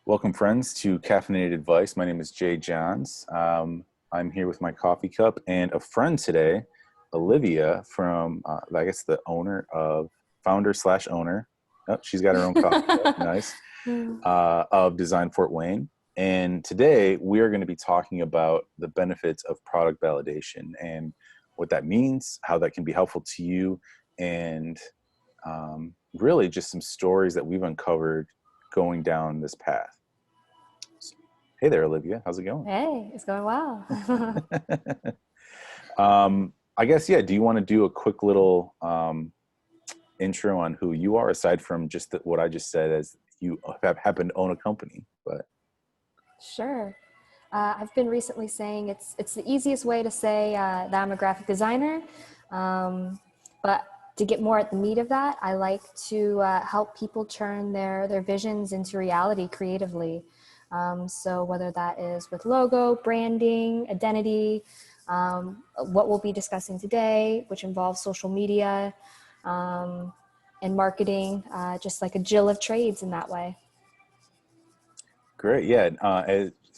Welcome, friends, to Caffeinated Advice. My name is Jay Johns. I'm here with my coffee cup and a friend today, Olivia, from, I guess, founder/owner. Oh, she's got her own coffee cup, nice, of Design Fort Wayne. And today we are going to be talking about the benefits of product validation and what that means, how that can be helpful to you, and really just some stories that we've uncovered going down this path. Hey there, Olivia. How's it going? Hey, it's going well. I guess, yeah, do you want to do a quick little intro on who you are, aside from just what I just said, as you happen to own a company? But Sure. I've been recently saying it's the easiest way to say that I'm a graphic designer. But to get more at the meat of that, I like to help people turn their visions into reality creatively. So whether that is with logo, branding, identity, what we'll be discussing today, which involves social media and marketing, just like a Jill of trades in that way. great. Yeah.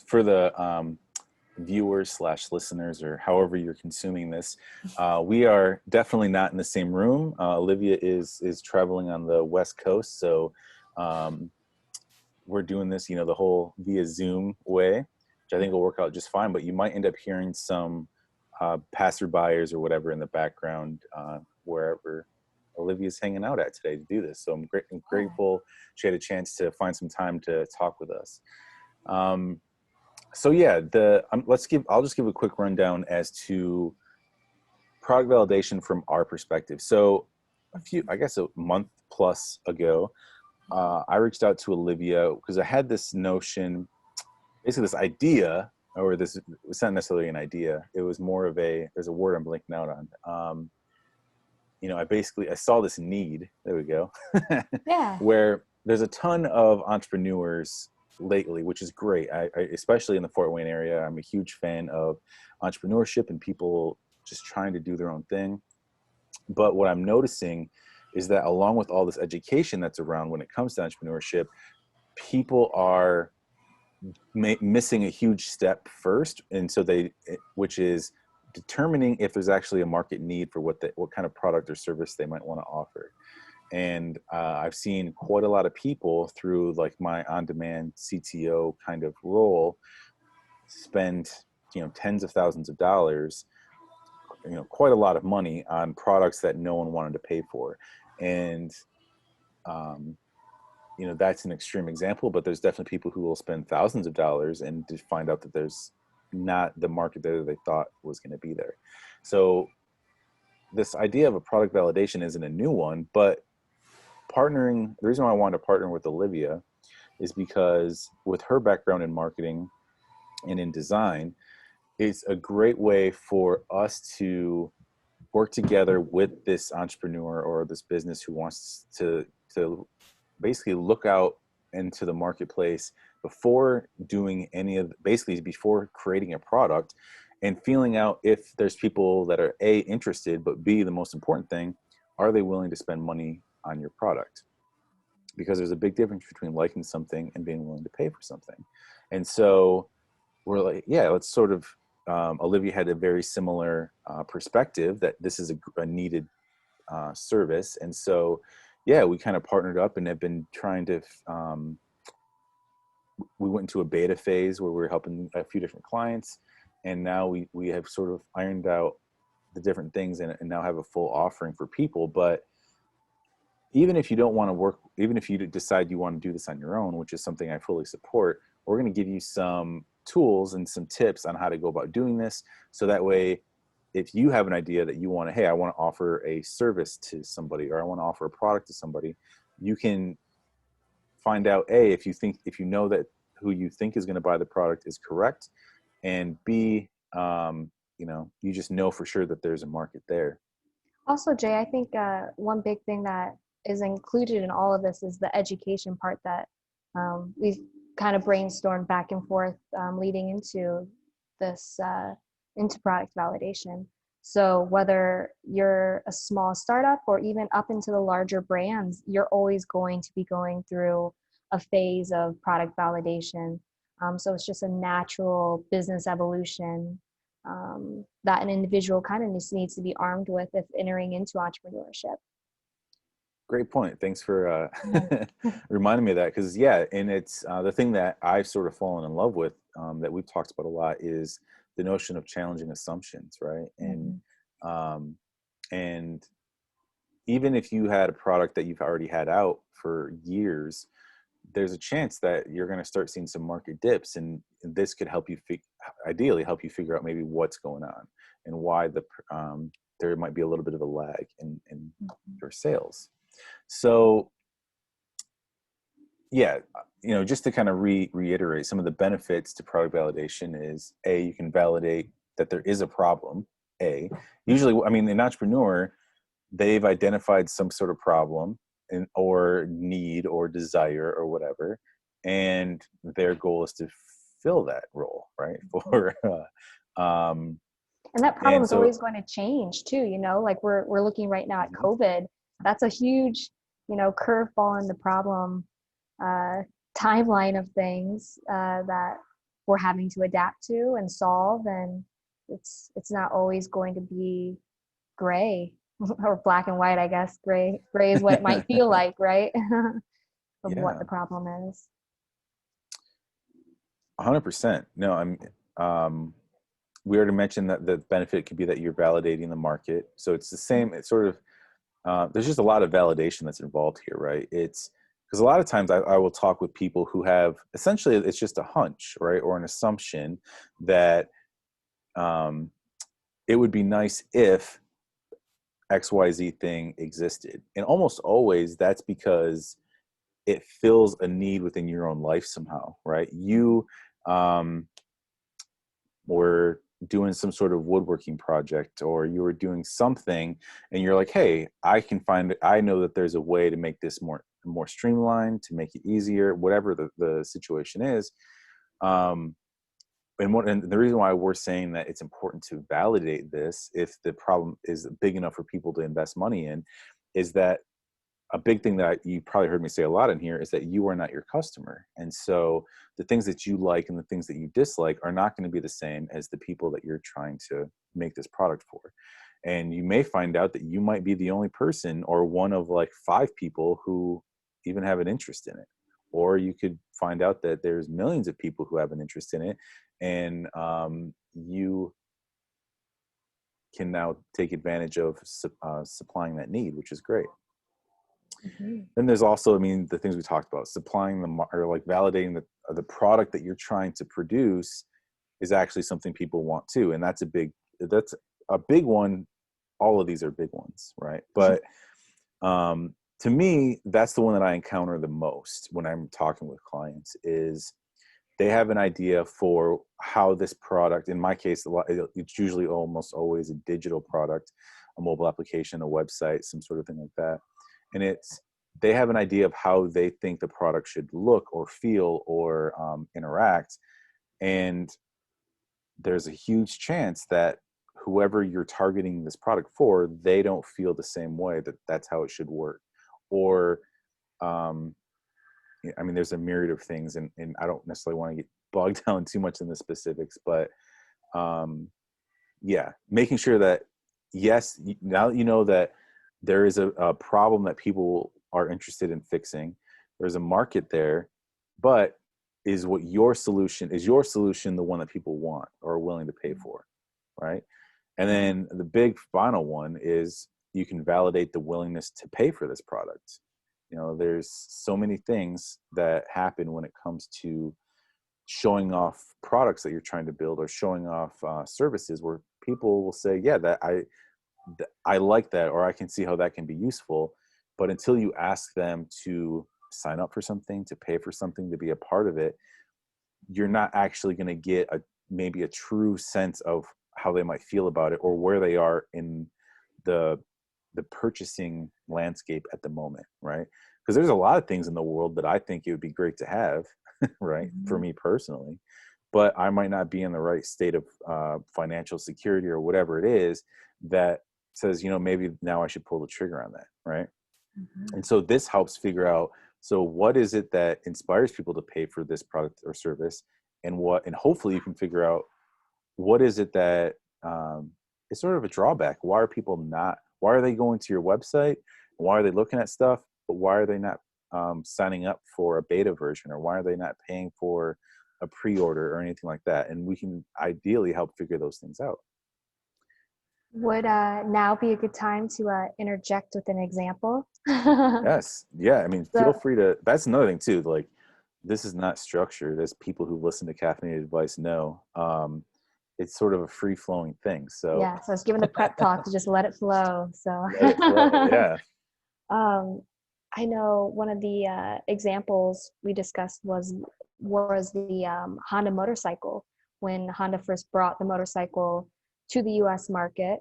For the viewers/listeners, or however you're consuming this, we are definitely not in the same room. Olivia is traveling on the West Coast, so we're doing this, the whole via Zoom way, which I think will work out just fine. But you might end up hearing some passerbyers or whatever in the background wherever Olivia's hanging out at today to do this. So I'm grateful she had a chance to find some time to talk with us. So yeah, I'll just give a quick rundown as to product validation from our perspective. So a month plus ago, I reached out to Olivia because I had this notion, basically this idea, or it's not necessarily an idea. It was more of there's a word I'm blanking out on. I saw this need, there we go, Yeah. where there's a ton of entrepreneurs lately, which is great. I especially in the Fort Wayne area, I'm a huge fan of entrepreneurship and people just trying to do their own thing. But what I'm noticing is that along with all this education that's around when it comes to entrepreneurship, people are missing a huge step first. And so which is determining if there's actually a market need for what kind of product or service they might want to offer. And I've seen quite a lot of people through like my on-demand CTO kind of role spend, tens of thousands of dollars, quite a lot of money on products that no one wanted to pay for. And, that's an extreme example, but there's definitely people who will spend thousands of dollars and to find out that there's not the market there that they thought was going to be there. So this idea of a product validation isn't a new one, but the reason why I wanted to partner with Olivia is because with her background in marketing and in design, it's a great way for us to work together with this entrepreneur or this business who wants to basically look out into the marketplace before before creating a product, and feeling out if there's people that are A, interested, but B, the most important thing, are they willing to spend money on your product? Because there's a big difference between liking something and being willing to pay for something. And so we're like, yeah, let's sort of, Olivia had a very similar perspective that this is a needed service. And so, yeah, we kind of partnered up and have been trying to, we went into a beta phase where we were helping a few different clients. And now we have sort of ironed out the different things and now have a full offering for people. But even if you don't want to work, even if you decide you want to do this on your own, which is something I fully support, we're going to give you some tools and some tips on how to go about doing this. So that way, if you have an idea that you want to, hey, I want to offer a service to somebody, or I want to offer a product to somebody, you can find out, A, if you know that who you think is going to buy the product is correct, and B, you just know for sure that there's a market there. Also, Jay, I think one big thing that is included in all of this is the education part that we've kind of brainstormed back and forth leading into this, into product validation. So whether you're a small startup or even up into the larger brands, you're always going to be going through a phase of product validation. So it's just a natural business evolution that an individual kind of needs to be armed with if entering into entrepreneurship. Great point. Thanks for Yeah. reminding me of that. Because yeah, and it's the thing that I've sort of fallen in love with, that we've talked about a lot, is the notion of challenging assumptions, right? Mhm. Um, and even if you had a product that you've already had out for years, there's a chance that you're going to start seeing some market dips, and this could help you ideally help you figure out maybe what's going on and why there might be a little bit of a lag in Mhm. your sales. So yeah, just to kind of reiterate, some of the benefits to product validation is, A, you can validate that there is a problem. Usually, I mean, an entrepreneur, they've identified some sort of problem or need or desire or whatever, and their goal is to fill that role, right? For And that problem and is so always going to change too, like we're looking right now at Mhm. COVID. That's a huge, curveball in the problem uh, timeline of things that we're having to adapt to and solve. And it's not always going to be gray or black and white, I guess. Gray is what it might feel like, right? Of what Yeah, the problem is. 100%. No, we already mentioned that the benefit could be that you're validating the market. So it's the same. It's sort of there's just a lot of validation that's involved here, right? It's because a lot of times I will talk with people who have essentially it's just a hunch, right, or an assumption that um, it would be nice if XYZ thing existed, and almost always that's because it fills a need within your own life somehow, right? You um, were doing some sort of woodworking project, or you were doing something and you're like, hey, I know that there's a way to make this more streamlined, to make it easier, whatever the situation is. um and the reason why we're saying that it's important to validate this if the problem is big enough for people to invest money in is that a big thing that you probably heard me say a lot in here is that you are not your customer. And so the things that you like and the things that you dislike are not going to be the same as the people that you're trying to make this product for. And you may find out that you might be the only person or one of like 5 people who even have an interest in it. Or you could find out that there's millions of people who have an interest in it, and you can now take advantage of supplying that need, which is great. Mhm. Then there's also, I mean, the things we talked about, supplying or like validating the product that you're trying to produce is actually something people want too. And that's a big one. All of these are big ones, right? But to me, that's the one that I encounter the most when I'm talking with clients is they have an idea for how this product, in my case, it's usually almost always a digital product, a mobile application, a website, some sort of thing like that. And they have an idea of how they think the product should look or feel or interact. And there's a huge chance that whoever you're targeting this product for, they don't feel the same way that that's how it should work. Or, um, I mean, there's a myriad of things, and I don't necessarily want to get bogged down too much in the specifics, but um, yeah, making sure that, yes, now that you know that there is a problem that people are interested in fixing, there's a market there, but is your solution the one that people want or are willing to pay for, right? And Mhm. then the big final one is you can validate the willingness to pay for this product. There's so many things that happen when it comes to showing off products that you're trying to build or showing off services where people will say, yeah, I like that, or I can see how that can be useful. But until you ask them to sign up for something, to pay for something, to be a part of it, you're not actually going to get maybe a true sense of how they might feel about it or where they are in the the purchasing landscape at the moment, right? Because there's a lot of things in the world that I think it would be great to have, right? For Mhm. me personally, but I might not be in the right state of financial security or whatever it is that says, maybe now I should pull the trigger on that, right? Mhm. And so this helps figure out So what is it that inspires people to pay for this product or service? And hopefully you can figure out what is it that is sort of a drawback. Why are they going to your website? Why are they looking at stuff, but why are they not signing up for a beta version, or why are they not paying for a pre-order or anything like that? And we can ideally help figure those things out. Would now be a good time to interject with an example? So, Yes. Yeah. I mean, feel free to, that's another thing too. Like, this is not structured, as people who listen to Caffeinated Advice know. It's sort of a free flowing thing. So yeah, so I was given the prep talk to just let it flow. So let it flow. Yeah. um, I know one of the examples we discussed was the Honda motorcycle. When Honda first brought the motorcycle to the U.S. market,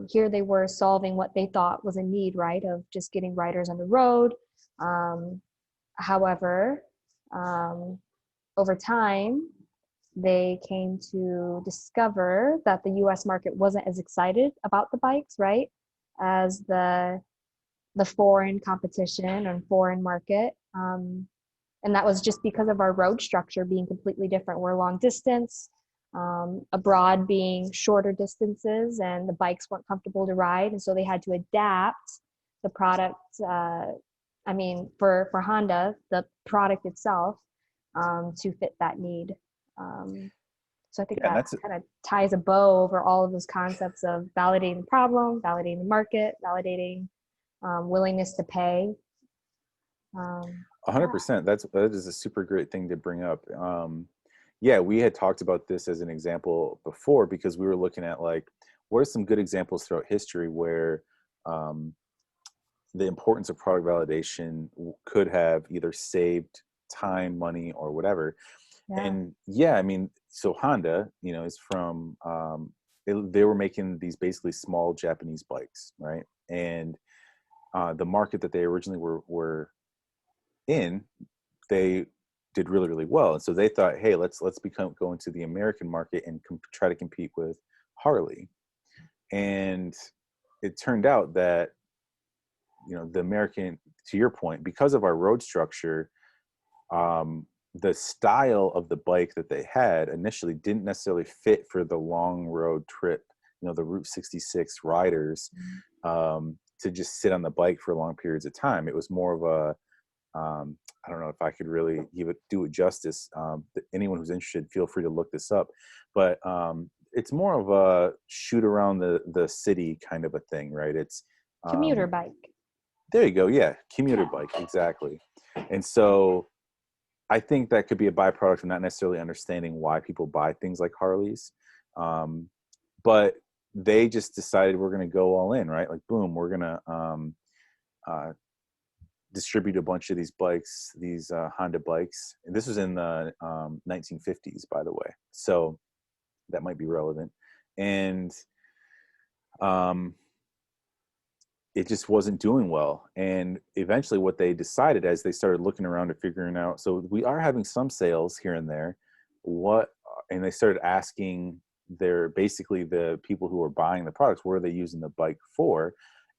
here they were solving what they thought was a need, right, of just getting riders on the road. Um, However, um, over time, they came to discover that the US market wasn't as excited about the bikes, right, as the foreign competition and foreign market. And that was just because of our road structure being completely different. We're long distance, abroad being shorter distances, and the bikes weren't comfortable to ride. And so they had to adapt the product. I mean, for Honda, the product itself to fit that need. So I think Yeah. And that that's, kind of ties a bow over all of those concepts of validating the problem, validating the market, validating willingness to pay. Yeah. 100%. That is a super great thing to bring up. Yeah, we had talked about this as an example before, because we were looking at, like, what are some good examples throughout history where um, the importance of product validation could have either saved time, money, or whatever. Yeah. And yeah, I mean, so Honda, is from they were making these basically small Japanese bikes, right? And the market that they originally were in, they did really, really well. And so they thought, hey, let's go into the American market and try to compete with Harley. And it turned out that, the American, to your point, because of our road structure, um, the style of the bike that they had initially didn't necessarily fit for the long road trip, the Route 66 riders, to just sit on the bike for long periods of time. It was more of a, I don't know if I could really do it justice. Anyone who's interested, feel free to look this up. But it's more of a shoot around the city kind of a thing, right? It's Commuter bike. there you go. Yeah, commuter Yeah. bike, exactly. And so I think that could be a byproduct of not necessarily understanding why people buy things like Harleys. But they just decided, we're going to go all in, right? Like, boom, we're going to uh, distribute a bunch of these bikes, these Honda bikes. And this was in the 1950s, by the way. So that might be relevant. And it just wasn't doing well. And eventually what they decided, as they started looking around and figuring out, so we are having some sales here and there, and they started asking basically the people who were buying the products, what are they using the bike for?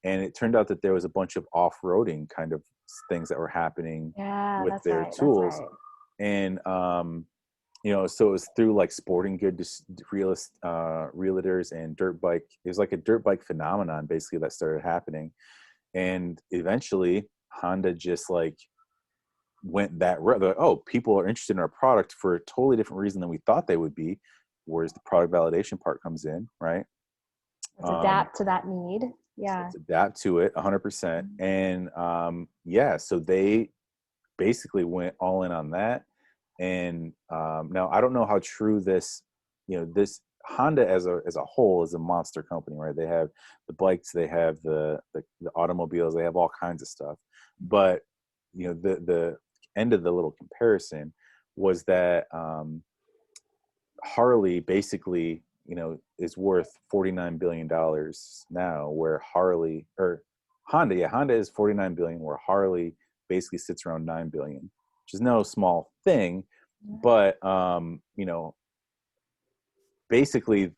And it turned out that there was a bunch of off-roading kind of things that were happening Yeah, with that's their right. That's tools. right. And so it was through like sporting goods realtors and dirt bike. It was like a dirt bike phenomenon basically that started happening. And eventually Honda just like went that route. Like, oh, people are interested in our product for a totally different reason than we thought they would be. Whereas the product validation part comes in, right? Let's adapt to that need. So Yeah. let's adapt to it 100%. And yeah, so they basically went all in on that. And now I don't know how true this Honda as a whole is a monster company, right? They have the bikes, they have the automobiles, they have all kinds of stuff. But the end of the little comparison was that Harley basically is worth $49 billion now, where Honda is 49 billion, where Harley basically sits around 9 billion, which is no small thing. But basically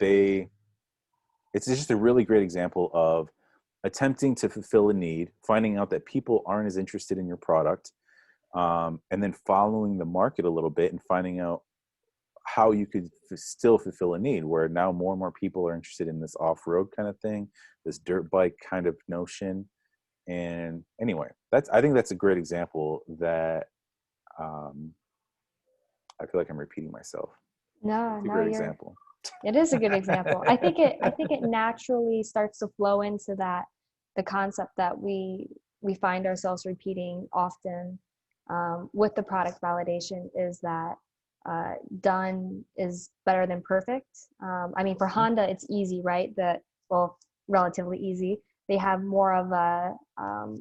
it's just a really great example of attempting to fulfill a need, finding out that people aren't as interested in your product, and then following the market a little bit and finding out how you could still fulfill a need, where now more and more people are interested in this off-road kind of thing, this dirt bike kind of notion. And anyway, I think that's a great example that um, I feel like I'm repeating myself. No, It's a no, great you're, example. it is a good example. I think it naturally starts to flow into that, the concept that we find ourselves repeating often with the product validation is that done is better than perfect. I mean, for Honda, it's easy, right? That, well, relatively easy. They have more of a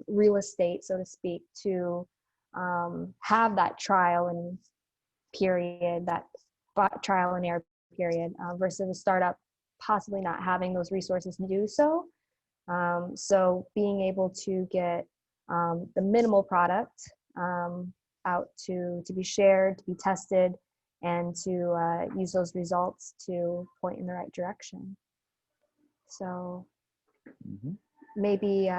real estate, so to speak, to have that trial and period, that trial and error period, versus a startup possibly not having those resources to do so. So being able to get the minimal product out to be shared, to be tested, and to use those results to point in the right direction. So Mm-hmm. maybe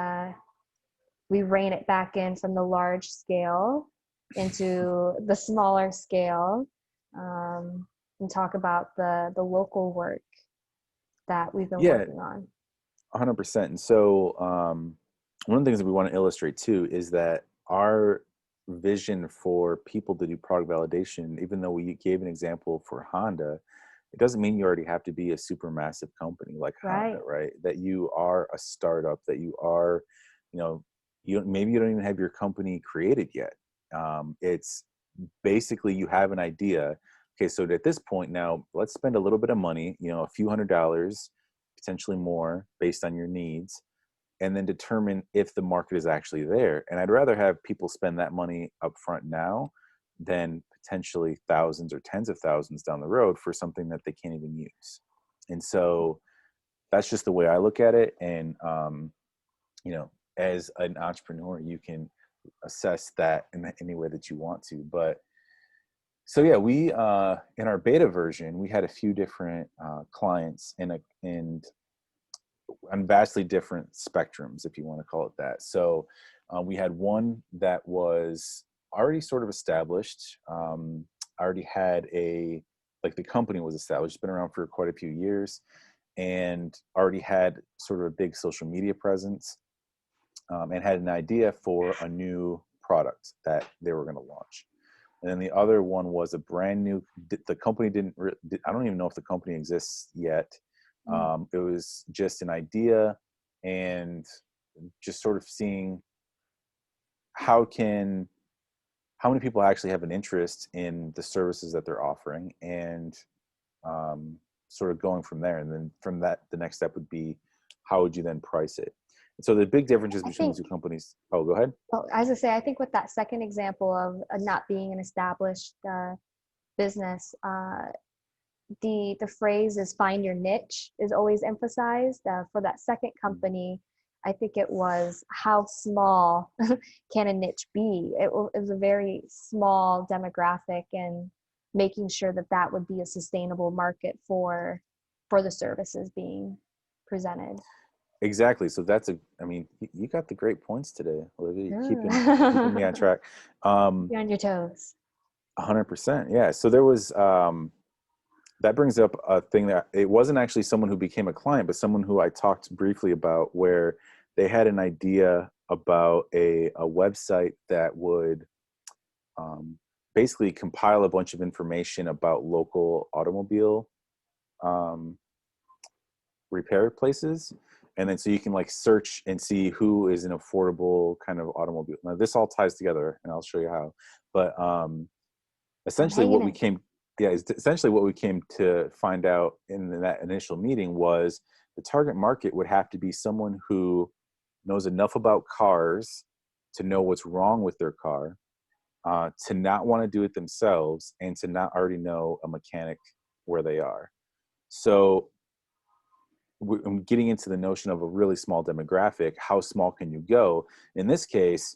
we rein it back in from the large scale into the smaller scale, and talk about the local work that we've been Yeah, working on. 100%. And so one of the things that we want to illustrate too is that our vision for people to do product validation, even though we gave an example for Honda, it doesn't mean you already have to be a super massive company like Honda, Right. right? That you are a startup, that you are, you know, maybe you don't even have your company created yet. It's basically you have an idea. Okay, so at this point now, let's spend a little bit of money, a few $100s, potentially more based on your needs, and then determine if the market is actually there. And I'd rather have people spend that money up front now than potentially thousands or tens of thousands down the road for something that they can't even use. And so that's just the way I look at it. And, as an entrepreneur, you can assess that in any way that you want to. But so yeah, we in our beta version, we had a few different clients and on vastly different spectrums, if you want to call it that. So we had one that was already sort of established, already had like the company was established, it's been around for quite a few years, and already had sort of a big social media presence, and had an idea for a new product that they were going to launch. And then the other one was a brand new, the company I don't even know if the company exists yet. It was just an idea, and just sort of seeing how many people actually have an interest in the services that they're offering, and sort of going from there. And then from that, the next step would be, how would you then price it? And so the big differences I between the think, two companies. Oh, go ahead. well, as I say, I think with that second example of not being an established business, the phrase is "find your niche" is always emphasized. For that second company, I think it was, how small can a niche be? It was a very small demographic, and making sure that that would be a sustainable market for the services being presented. Exactly. So I mean, you got the great points today, Olivia. You're keeping me on Be track. on your toes. 100%. Yeah. So there was, that brings up a thing that it wasn't actually someone who became a client, but someone who I talked briefly about, where they had an idea about a website that would basically compile a bunch of information about local automobile um, repair places. And then so you can like search and see who is an affordable kind of automobile. Now this all ties together, and I'll show you how. But I'm essentially hanging what we in. came yeah essentially what we came to find out in that initial meeting was the target market would have to be someone who knows enough about cars to know what's wrong with their car, to not want to do it themselves, and to not already know a mechanic where they are. So I'm getting into the notion of a really small demographic. How small can you go? In this case,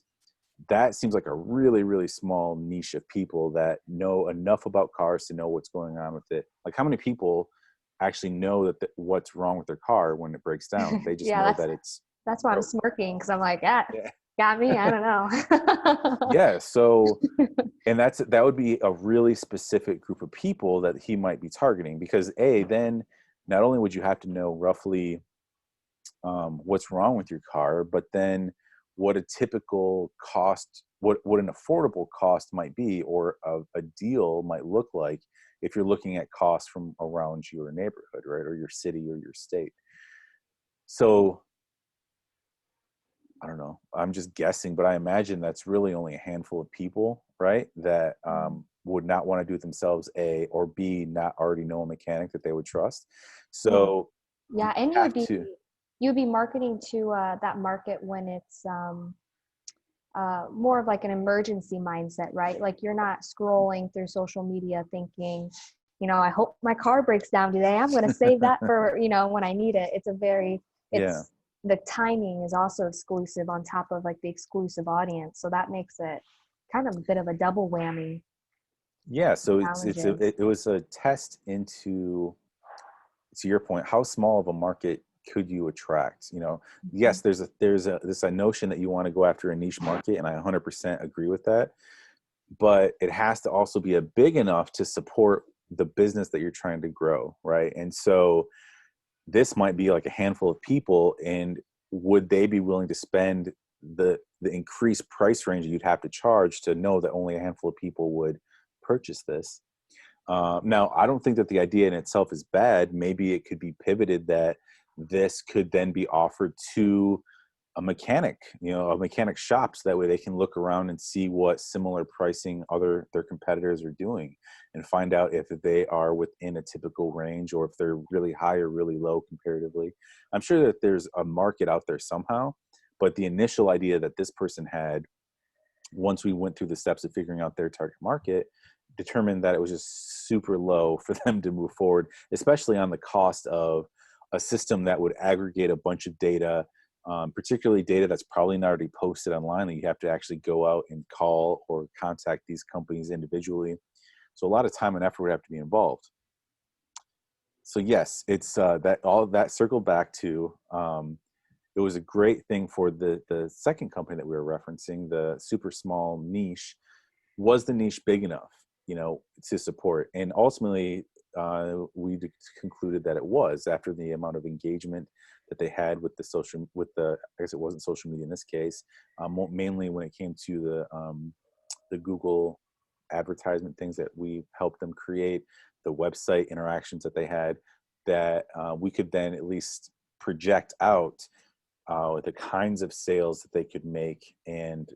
that seems like a really, really small niche of people that know enough about cars to know what's going on with it. Like, how many people actually know what's wrong with their car when it breaks down? They just Yeah, know that it's that's why I'm broke. smirking, because I'm like, ah, Yeah. Got me? I don't know. Yeah. So, and that would be a really specific group of people that he might be targeting, because then not only would you have to know roughly what's wrong with your car, but then what a typical cost, what an affordable cost might be, or a deal might look like if you're looking at costs from around your neighborhood, right, or your city or your state. So I don't know, I'm just guessing, but I imagine that's really only a handful of people, right, that would not want to do it themselves, A, or B, not already know a mechanic that they would trust. Yeah. So you Yeah, and have to. you would be marketing to that market when it's more of like an emergency mindset, right? Like you're not scrolling through social media thinking, I hope my car breaks down today. I'm going to save that for, when I need it. Yeah. It's the timing is also exclusive on top of like the exclusive audience. So that makes it kind of a bit of a double whammy Yeah, so challenges. it was a test into, to your point, how small of a market could you attract? Mhm. Yes, there's a notion that you want to go after a niche market, and I 100% agree with that. But it has to also be a big enough to support the business that you're trying to grow, right? And so this might be like a handful of people, and would they be willing to spend the increased price range that you'd have to charge to know that only a handful of people would purchase this? Now, I don't think that the idea in itself is bad. Maybe it could be pivoted that this could then be offered to a mechanic shop, so that way they can look around and see what similar pricing their competitors are doing, and find out if they are within a typical range, or if they're really high or really low comparatively. I'm sure that there's a market out there somehow, but the initial idea that this person had, once we went through the steps of figuring out their target market, determined that it was just super low for them to move forward, especially on the cost of a system that would aggregate a bunch of data, particularly data that's probably not already posted online, that you have to actually go out and call or contact these companies individually. So a lot of time and effort would have to be involved. So yes, it's that all that circled back to, it was a great thing for the second company that we were referencing, the super small niche. Was the niche big enough, to support? And ultimately, we concluded that it was, after the amount of engagement that they had with I guess it wasn't social media in this case, mainly when it came to the Google advertisement things that we helped them create, the website interactions that they had, that we could then at least project out the kinds of sales that they could make, and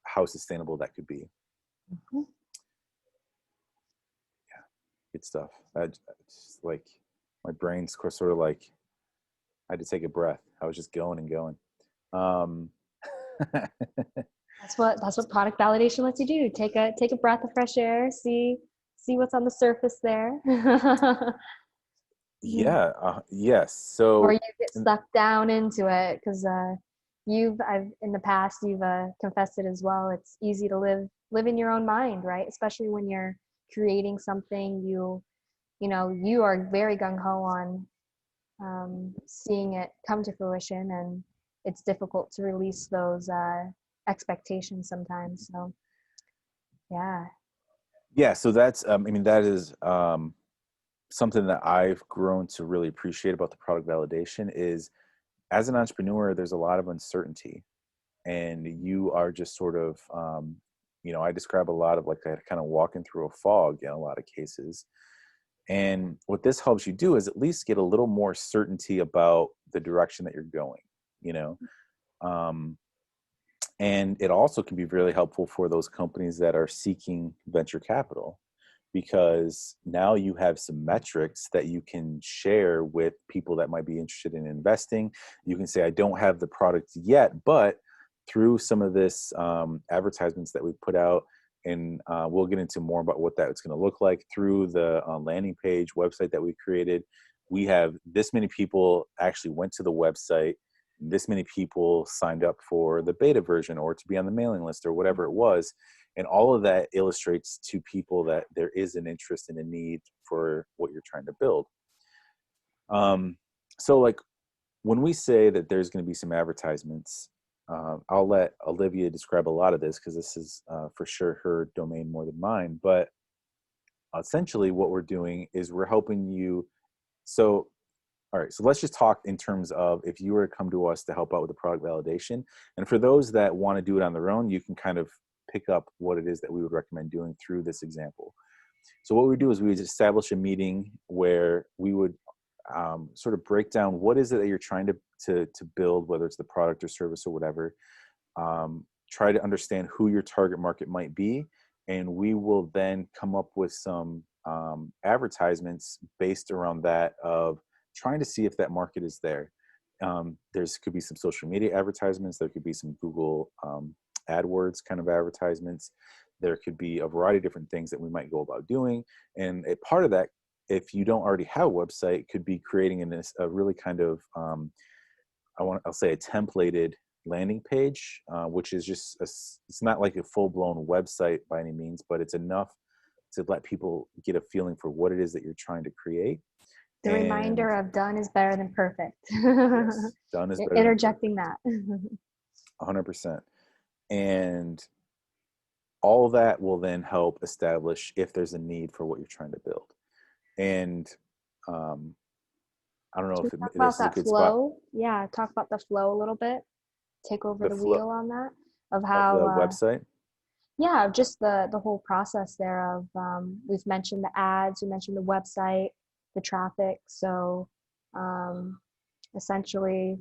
how sustainable that could be. Mhm. Good stuff. Just like, my brain's sort of like, I had to take a breath. I was just going and going. Um, That's what product validation lets you do. Take a breath of fresh air, see what's on the surface there. Mhm. yeah. Yes. Or So, you get sucked down into it because I've in the past you've confessed it as well. It's easy to live in your own mind, right? Especially when you're creating something, you are very gung ho on seeing it come to fruition, and it's difficult to release those expectations sometimes. So yeah. yeah. So that's, I mean, that is something that I've grown to really appreciate about the product validation is, as an entrepreneur, there's a lot of uncertainty, and you are just sort of, I describe a lot of like kind of walking through a fog in a lot of cases. And what this helps you do is at least get a little more certainty about the direction that you're going, you know. Um, and it also can be really helpful for those companies that are seeking venture capital, because now you have some metrics that you can share with people that might be interested in investing. You can say, I don't have the product yet, but through some of this advertisements that we put out, and we'll get into more about what that's going to look like, through the landing page website that we created, we have this many people actually went to the website, this many people signed up for the beta version or to be on the mailing list or whatever it was. And all of that illustrates to people that there is an interest and a need for what you're trying to build. Um, so like, when we say that there's going to be some advertisements, I'll let Olivia describe a lot of this because this is for sure her domain more than mine. But essentially, what we're doing is we're helping you. So, all right, so let's just talk in terms of if you were to come to us to help out with the product validation. And for those that want to do it on their own, you can kind of pick up what it is that we would recommend doing through this example. So what we do is we would establish a meeting where we would sort of break down what is it that you're trying to build, whether it's the product or service or whatever. Try to understand who your target market might be, and we will then come up with some advertisements based around that of trying to see if that market is there. There's could be some social media advertisements. There could be some Google AdWords kind of advertisements. There could be a variety of different things that we might go about doing. And a part of that, if you don't already have a website, could be creating a really kind of, I'll say a templated landing page, which is just, it's not like a full-blown website by any means, but it's enough to let people get a feeling for what it is that you're trying to create. The And reminder of done is better than perfect. yes, done is better than Interjecting that. 100%. And all of that will then help establish if there's a need for what you're trying to build. And I don't know Should if we talk this about is a that good spot. flow? Yeah, talk about the flow a little bit. Take over The the flow wheel on that of of how, the website. yeah, just the whole process there of, we've mentioned the ads, we mentioned the website, the traffic. So essentially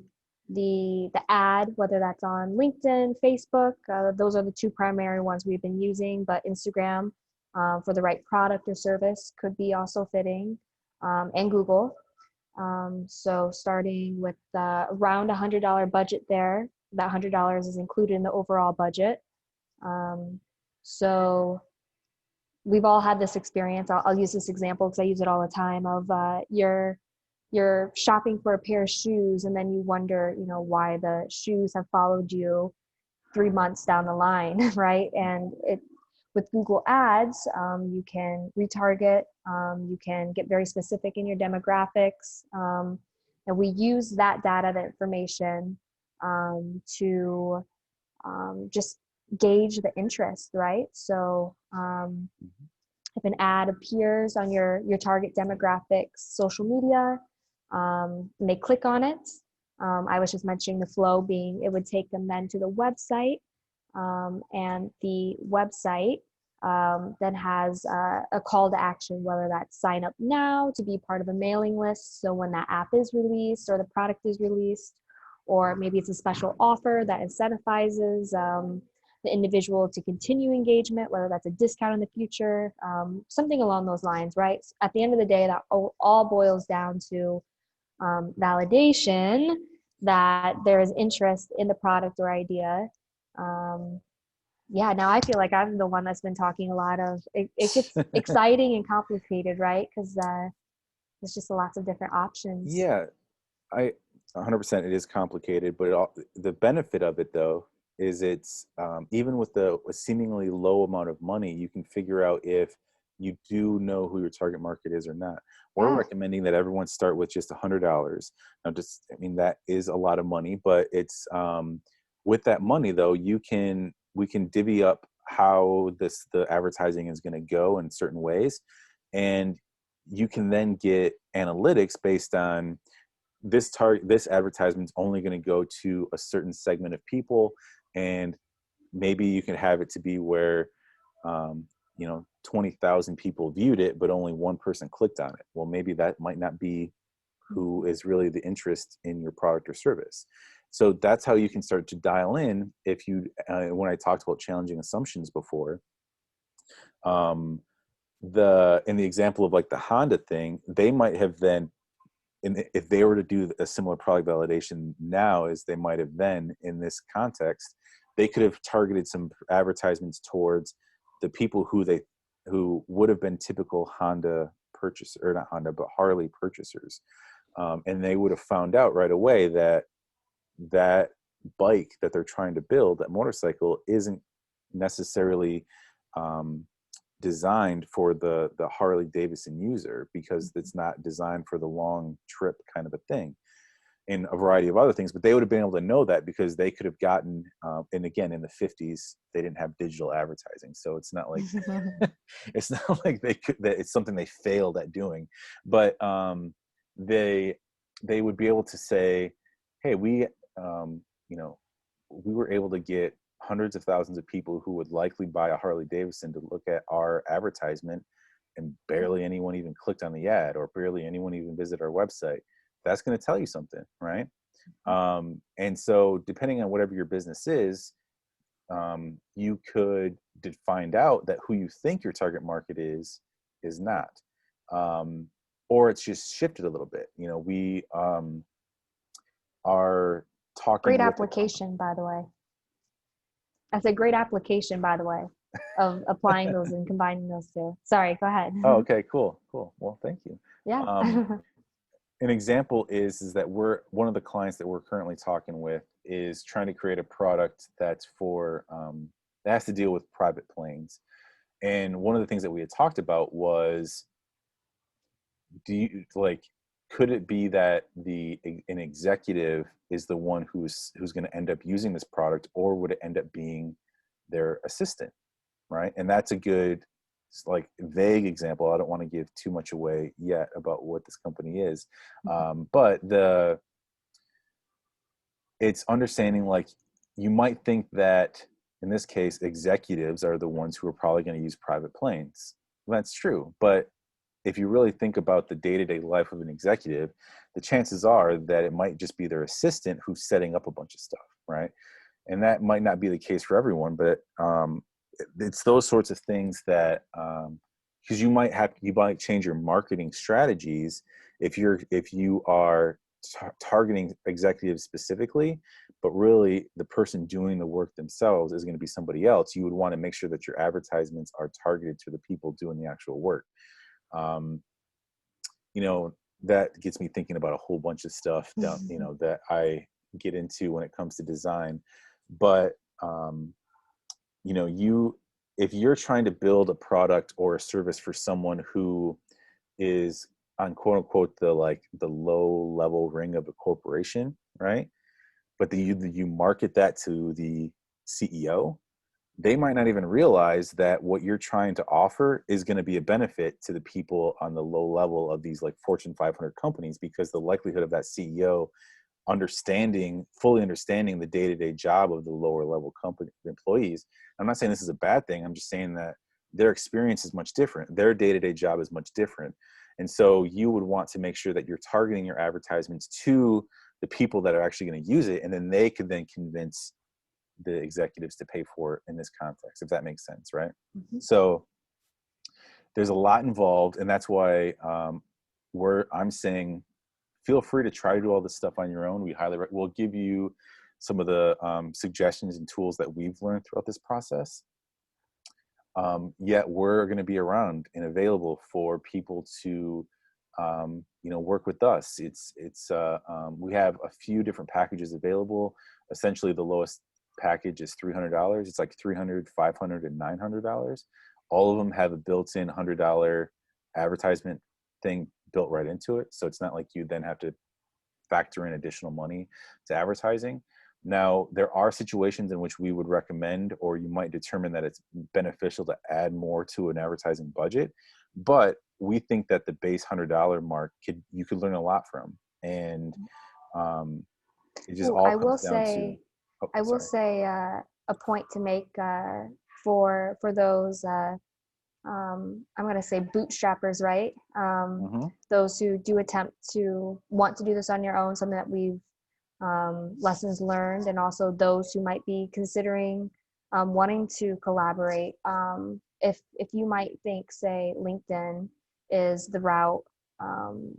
the ad, whether that's on LinkedIn, Facebook, those are the two primary ones we've been using, but Instagram for the right product or service could be also fitting, and Google. So starting with around $100 budget there, that $100 is included in the overall budget. So we've all had this experience. I'll use this example because I use it all the time of you're shopping for a pair of shoes and then you wonder, why the shoes have followed you 3 months down the line, right? And with Google Ads, you can retarget, you can get very specific in your demographics, and we use that data, that information, to just gauge the interest, right? So if an ad appears on your target demographics social media, and they click on it, I was just mentioning the flow being, it would take them then to the website, and the website then has a call to action, whether that's sign up now to be part of a mailing list. So when that app is released or the product is released, or maybe it's a special offer that incentivizes the individual to continue engagement, whether that's a discount in the future, something along those lines, right? At the end of the day, that all boils down to validation that there is interest in the product or idea. Yeah, now I feel like I'm the one that's been talking a lot of it gets exciting and complicated, right? Because there's just lots of different options. Yeah, I 100% it is complicated, but the benefit of it though is it's even with a seemingly low amount of money, you can figure out if you do know who your target market is or not. We're Yeah. recommending that everyone start with just $100. Now, I mean, that is a lot of money, but it's with that money though, we can divvy up how the advertising is going to go in certain ways, and you can then get analytics based on this advertisement's only going to go to a certain segment of people, and maybe you can have it to be where 20,000 people viewed it but only one person clicked on it. Well, maybe that might not be who is really the interest in your product or service. So that's how you can start to dial in. If you when I talked about challenging assumptions before, in the example of like the Honda thing, they might have then, and if they were to do a similar product validation now as they might have then in this context, they could have targeted some advertisements towards the people who would have been typical Honda purchaser, or not Honda, but Harley purchasers. And they would have found out right away that that bike that they're trying to build, that motorcycle, isn't necessarily designed for the Harley Davidson user, because it's not designed for the long trip kind of a thing. and a variety of other things, but they would have been able to know that because they could have gotten, and again, in the 50s, they didn't have digital advertising. So it's not like, it's not like that it's something they failed at doing, but they, they would be able to say, hey, we, you know, we were able to get hundreds of thousands of people who would likely buy a Harley Davidson to look at our advertisement, and barely anyone even clicked on the ad, or barely anyone even visited our website. That's going to tell you something, right? And so depending on whatever your business is, you could find out that who you think your target market is not, or it's just shifted a little bit. You know, we are Great talking with a application, by the way. That's a great application, by the way, of applying those and combining those two. Sorry, go ahead. Oh, okay, cool. Well, thank you. Yeah. An example is that we're, one of the clients that we're currently talking with is trying to create a product that's for, that has to deal with private planes. And one of the things that we had talked about was, do you like, could it be that an executive is the one who's going to end up using this product, or would it end up being their assistant, right? And that's a good, like, vague example. I don't want to give too much away yet about what this company is, but it's understanding, like, you might think that in this case executives are the ones who are probably going to use private planes. Well, that's true, but if you really think about the day-to-day life of an executive, the chances are that it might just be their assistant who's setting up a bunch of stuff, right? And that might not be the case for everyone, but it's those sorts of things that, because you might change your marketing strategies if you are targeting executives specifically, but really the person doing the work themselves is going to be somebody else. You would want to make sure that your advertisements are targeted to the people doing the actual work. You know, that gets me thinking about a whole bunch of stuff down, you know, that I get into when it comes to design. But you know, if you're trying to build a product or a service for someone who is on quote unquote the low level ring of a corporation, right? But you market that to the CEO, they might not even realize that what you're trying to offer is going to be a benefit to the people on the low level of these like Fortune 500 companies, because the likelihood of that CEO fully understanding the day-to-day job of the lower level company employees. I'm not saying this is a bad thing. I'm just saying that their experience is much different. Their day-to-day job is much different. And so you would want to make sure that you're targeting your advertisements to the people that are actually going to use it. And then they could then convince the executives to pay for it in this context, if that makes sense, right? So there's a lot involved, and that's why I'm saying feel free to try to do all this stuff on your own. We'll give you some of the suggestions and tools that we've learned throughout this process. Yet we're going to be around and available for people to you know, work with us. We have a few different packages available. Essentially the lowest package is $300. It's like $300, $500, and $900. All of them have a built-in $100 advertisement thing built right into it. So it's not like you then have to factor in additional money to advertising. Now, there are situations in which we would recommend, or you might determine that it's beneficial to add more to an advertising budget. But we think that the base $100 mark you could learn a lot from. And it just all comes down to, I will say a point to make for those I'm going to say bootstrappers, right? Those who do attempt to want to do this on your own, something that we've lessons learned, and also those who might be considering wanting to collaborate. If you might think, say, LinkedIn is the route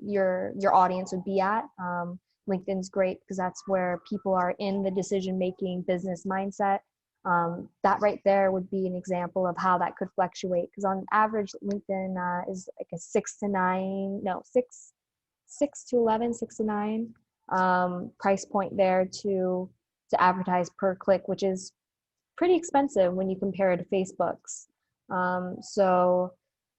your audience would be at. LinkedIn's great because that's where people are in the decision-making business mindset. That right there would be an example of how that could fluctuate, because on average LinkedIn is like a 6 to 11, 6 to 9 price point there to advertise per click, which is pretty expensive when you compare it to Facebook's. So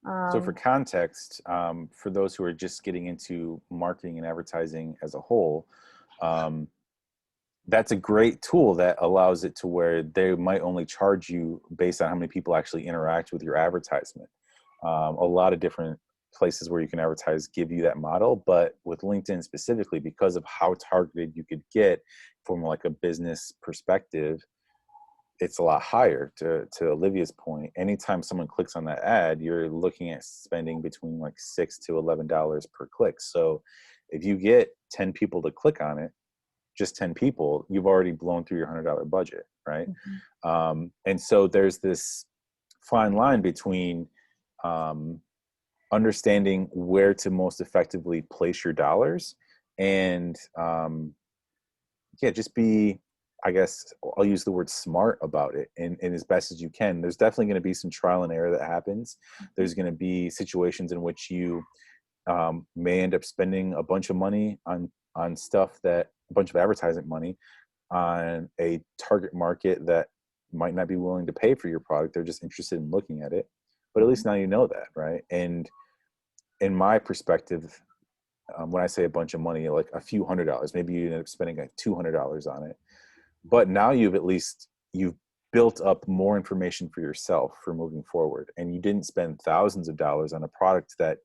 for context, for those who are just getting into marketing and advertising as a whole, um, that's a great tool that allows it to where they might only charge you based on how many people actually interact with your advertisement. A lot of different places where you can advertise give you that model, but with LinkedIn specifically, because of how targeted you could get from like a business perspective, it's a lot higher. To Olivia's point, anytime someone clicks on that ad, you're looking at spending between like $6 to $11 per click. So if you get 10 people to click on it, just 10 people, you've already blown through your $100 budget, right? And so there's this fine line between understanding where to most effectively place your dollars and just be, I guess I'll use the word smart about it, and as best as you can. There's definitely going to be some trial and error that happens. There's going to be situations in which you may end up spending a bunch of money on stuff, that a bunch of advertising money on a target market that might not be willing to pay for your product. They're just interested in looking at it. But at least now you know that, right? And in my perspective, when I say a bunch of money, like a few $100s, maybe you end up spending like $200 on it. But now you've built up more information for yourself for moving forward, and you didn't spend thousands of dollars on a product that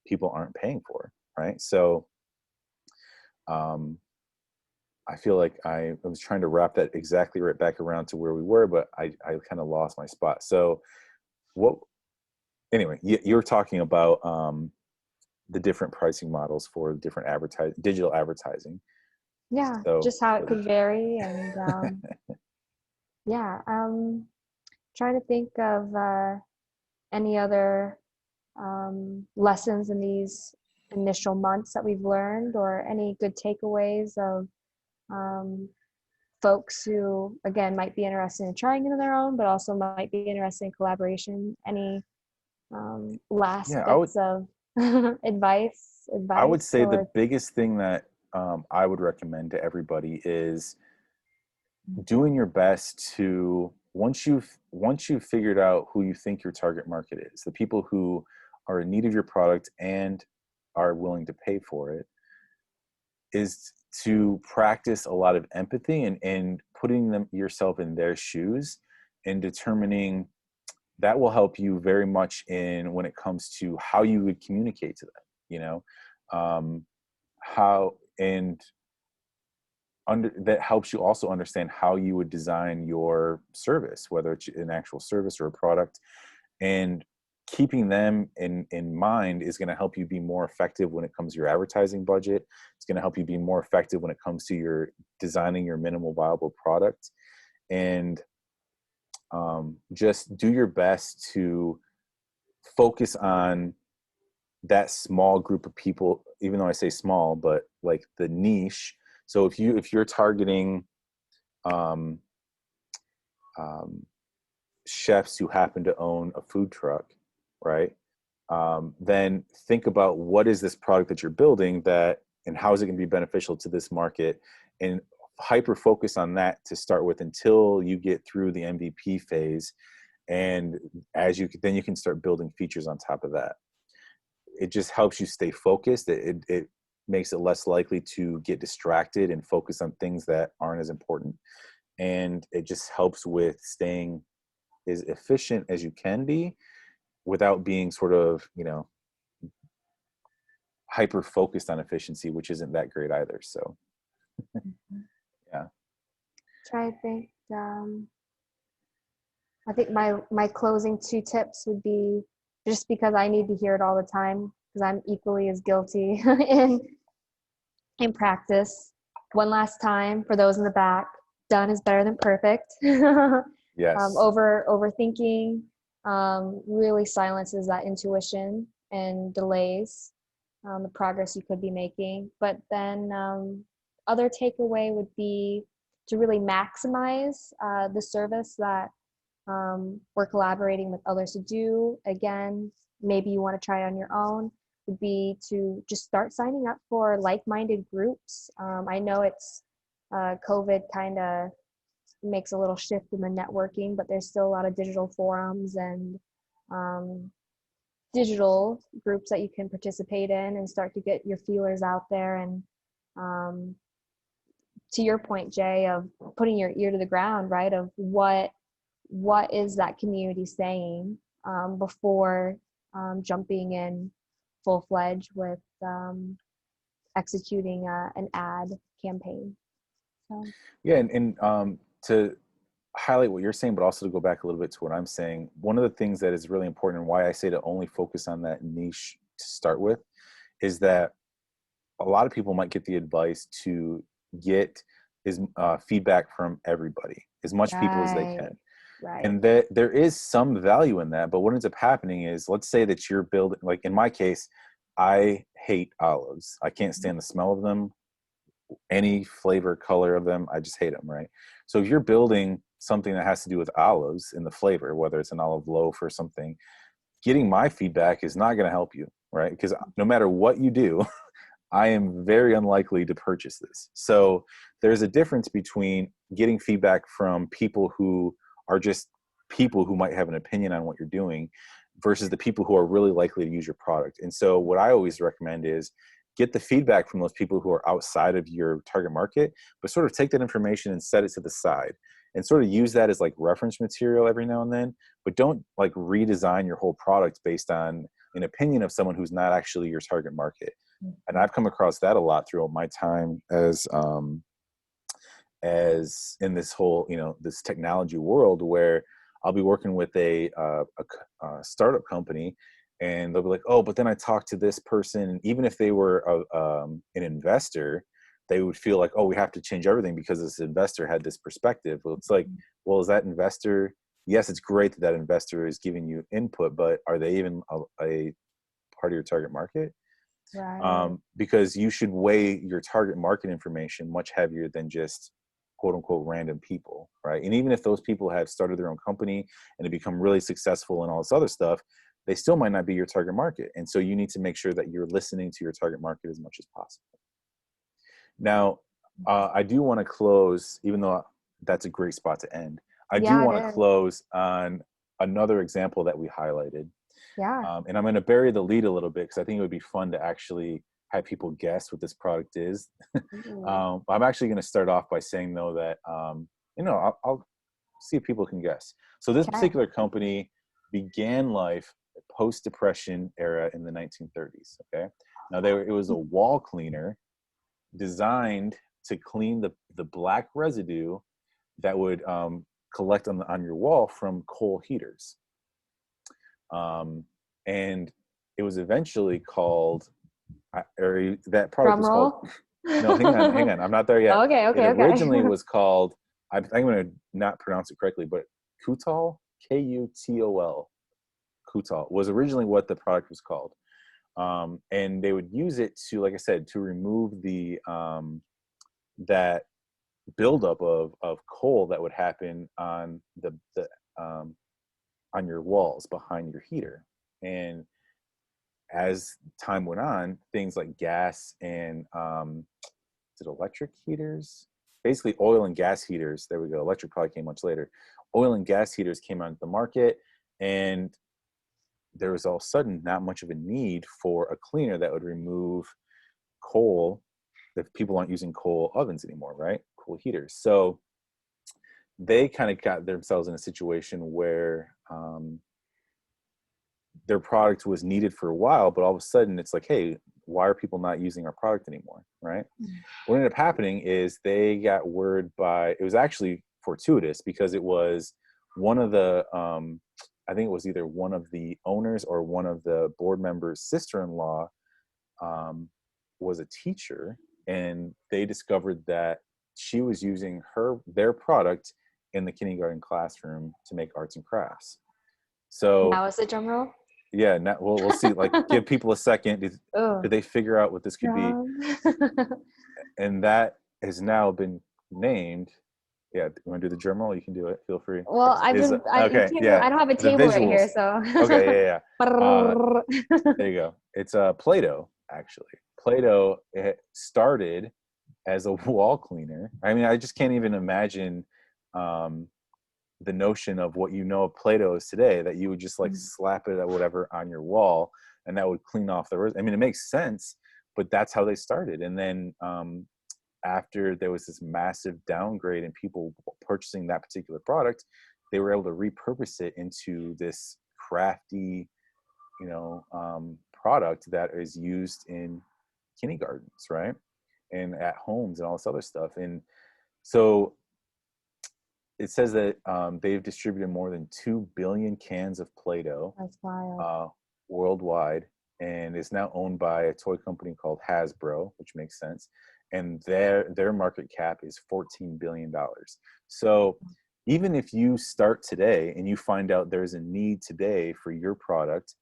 people aren't paying for, right? So I feel like I was trying to wrap that exactly right back around to where we were, but I kind of lost my spot. So anyway, you're talking about the different pricing models for different digital advertising. Yeah, So just how it could vary. And yeah, trying to think of any other lessons in these initial months that we've learned, or any good takeaways of um, folks who, again, might be interested in trying it on their own, but also might be interested in collaboration. Any last yeah, bits of I would advice, say the or biggest thing that I would recommend to everybody is doing your best to, once you've figured out who you think your target market is, the people who are in need of your product and are willing to pay for it, is to practice a lot of empathy and putting yourself in their shoes, and determining that will help you very much in when it comes to how you would communicate to them, how, and that helps you also understand how you would design your service, whether it's an actual service or a product. And keeping them in mind is going to help you be more effective when it comes to your advertising budget. It's going to help you be more effective when it comes to your designing your minimal viable product. And just do your best to focus on that small group of people, even though I say small, but like the niche. So if you're targeting um, um, chefs who happen to own a food truck, right? Then think about what is this product that you're building, that, and how is it going to be beneficial to this market, and hyper focus on that to start with until you get through the MVP phase. And then you can start building features on top of that. It just helps you stay focused. It makes it less likely to get distracted and focus on things that aren't as important. And it just helps with staying as efficient as you can be without being sort of, hyper focused on efficiency, which isn't that great either. So, yeah. try to think. I think my closing two tips would be, just because I need to hear it all the time, because I'm equally as guilty in practice. One last time for those in the back: done is better than perfect. Yes. Overthinking really silences that intuition and delays the progress you could be making. But then other takeaway would be to really maximize the service that we're collaborating with others to do. Again, maybe you want to try it on your own, would be to just start signing up for like-minded groups. I know it's COVID kind of makes a little shift in the networking, but there's still a lot of digital forums and digital groups that you can participate in and start to get your feelers out there. And To your point, Jay, of putting your ear to the ground, right? Of what is that community saying, before jumping in full fledged with executing an ad campaign. So Yeah, and to highlight what you're saying, but also to go back a little bit to what I'm saying, one of the things that is really important and why I say to only focus on that niche to start with is that a lot of people might get the advice to get is feedback from everybody, as much people as they right, can. right. And that there is some value in that. But what ends up happening is, let's say that you're building, like in my case, I hate olives. I can't stand the smell of them, any flavor, color of them. I just hate them, right? So if you're building something that has to do with olives in the flavor, whether it's an olive loaf or something, getting my feedback is not going to help you, right? Because no matter what you do, I am very unlikely to purchase this. So there's a difference between getting feedback from people who are just people who might have an opinion on what you're doing versus the people who are really likely to use your product. And so what I always recommend is get the feedback from those people who are outside of your target market, but sort of take that information and set it to the side and sort of use that as like reference material every now and then, but don't like redesign your whole product based on an opinion of someone who's not actually your target market. And I've come across that a lot throughout my time as in this whole, this technology world, where I'll be working with a startup company, and they'll be like, oh, but then I talked to this person, and even if they were an investor, they would feel like, oh, we have to change everything because this investor had this perspective. Well, it's like, well, is that investor? Yes, it's great that that investor is giving you input, but are they even a part of your target market? Right. Because you should weigh your target market information much heavier than just quote unquote random people, right? And even if those people have started their own company and have become really successful and all this other stuff, they still might not be your target market. And so you need to make sure that you're listening to your target market as much as possible. Now, I do want to close, even though that's a great spot to end. I do Yeah, want to it is. close on another example that we highlighted. Yeah. And I'm going to bury the lead a little bit because I think it would be fun to actually have people guess what this product is. Ooh. I'm actually going to start off by saying, though, that, I'll see if people can guess. So this Okay. particular company began life post-Depression era in the 1930s. Okay. Now, it was a wall cleaner designed to clean the black residue that would collect on your wall from coal heaters. And it was eventually called, or that product Drum was called, roll. no, hang on, I'm not there yet. Okay, It okay, okay. originally was called, I'm going to not pronounce it correctly, but Kutol, Kutol, Kutol was originally what the product was called. And they would use it to, like I said, to remove that buildup of coal that would happen on on your walls behind your heater. And as time went on, things like gas and is it electric heaters? Basically, oil and gas heaters. There we go. Electric probably came much later. Oil and gas heaters came onto the market, and there was all of a sudden not much of a need for a cleaner that would remove coal if people aren't using coal ovens anymore, right? Coal heaters. So they kind of got themselves in a situation where their product was needed for a while, but all of a sudden it's like, hey, why are people not using our product anymore, right? What ended up happening is they got word it was actually fortuitous because it was one of the, I think it was either one of the owners or one of the board members' sister-in-law was a teacher, and they discovered that she was using their product in the kindergarten classroom to make arts and crafts. So Now is the drum roll. yeah, we'll see. Like, give people a second. Oh, Did they figure out what this could be? drum. And that has now been named. Yeah, you want to do the drum roll? You can do it. Feel free. Well, you Okay? can't Yeah, I don't have a the table right here, visuals. so. Okay, yeah. There you go. It's Play-Doh, actually. Play-Doh, it started as a wall cleaner. I mean, I just can't even imagine the notion of what of Play-Doh is today, that you would just like slap it at whatever on your wall and that would clean off the rest. I mean, it makes sense, but that's how they started. And then after there was this massive downgrade in people purchasing that particular product, they were able to repurpose it into this crafty, product that is used in kindergartens, right? And at homes and all this other stuff. And so it says that they've distributed more than 2 billion cans of Play-Doh That's wild. worldwide, and is now owned by a toy company called Hasbro, which makes sense. And their market cap is $14 billion. So even if you start today and you find out there's a need today for your product,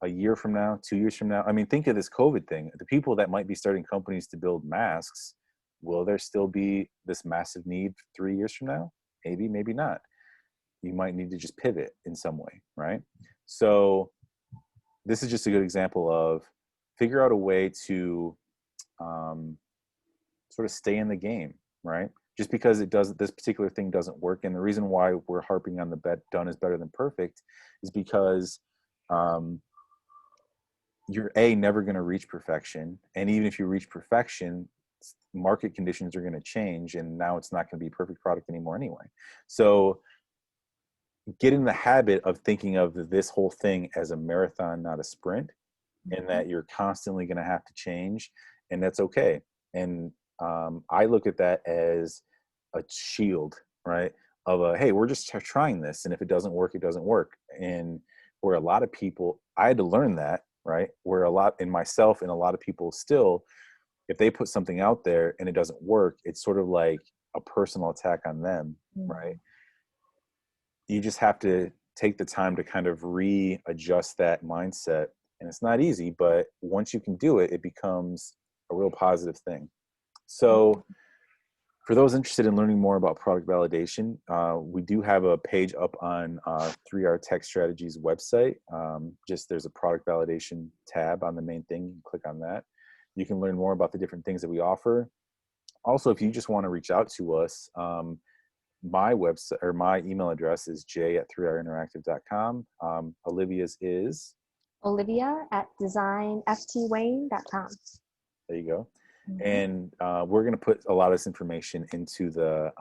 a year from now, 2 years from now, I mean, think of this COVID thing. The people that might be starting companies to build masks, will there still be this massive need 3 years from now? Maybe, maybe not. You might need to just pivot in some way, right? So this is just a good example of figure out a way to sort of stay in the game, right? Just because this particular thing doesn't work. And the reason why we're harping on the done is better than perfect is because you're never going to reach perfection. And even if you reach perfection, market conditions are going to change, and now it's not going to be a perfect product anymore anyway. So get in the habit of thinking of this whole thing as a marathon, not a sprint, and that you're constantly going to have to change, and that's okay. And I look at that as a shield, right? Of hey, we're just trying this, and if it doesn't work, it doesn't work. And where a lot of people, I had to learn that, right? Where a lot in myself and a lot of people still, if they put something out there and it doesn't work, it's sort of like a personal attack on them, right? You just have to take the time to kind of readjust that mindset. And it's not easy, but once you can do it, it becomes a real positive thing. So for those interested in learning more about product validation, we do have a page up on 3R Tech Strategies website. Just there's a product validation tab on the main thing. You can click on that. You can learn more about the different things that we offer. Also, if you just want to reach out to us, my website or my email address is j@3rinteractive.com. Olivia's is Olivia@designftwayne.com. there you go. And we're going to put a lot of this information into the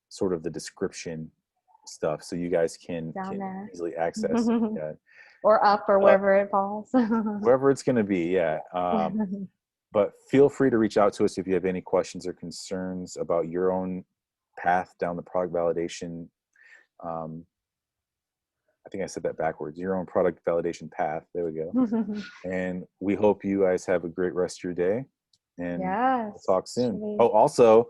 sort of the description stuff, so you guys can easily access yeah. Or up or wherever it falls. Wherever it's going to be, yeah. But feel free to reach out to us if you have any questions or concerns about your own path down the product validation. I think I said that backwards. Your own product validation path. There we go. And we hope you guys have a great rest of your day. And we'll talk soon. Oh, also,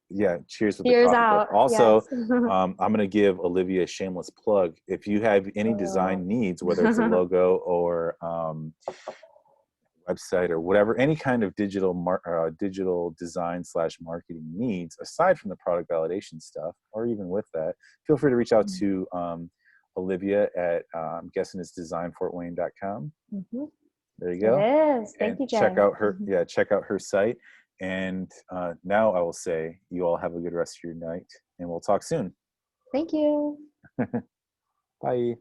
yeah, cheers with cheers the coffee. Out. Also, I'm going to give Olivia a shameless plug. If you have any design needs, whether it's a logo or website or whatever, any kind of digital design / marketing needs, aside from the product validation stuff, or even with that, feel free to reach out to Olivia at, I'm guessing it's designfortwayne.com. There you go. It is. Thank you, Jay. Check out her site. And now I will say you all have a good rest of your night, and we'll talk soon. Thank you. Bye.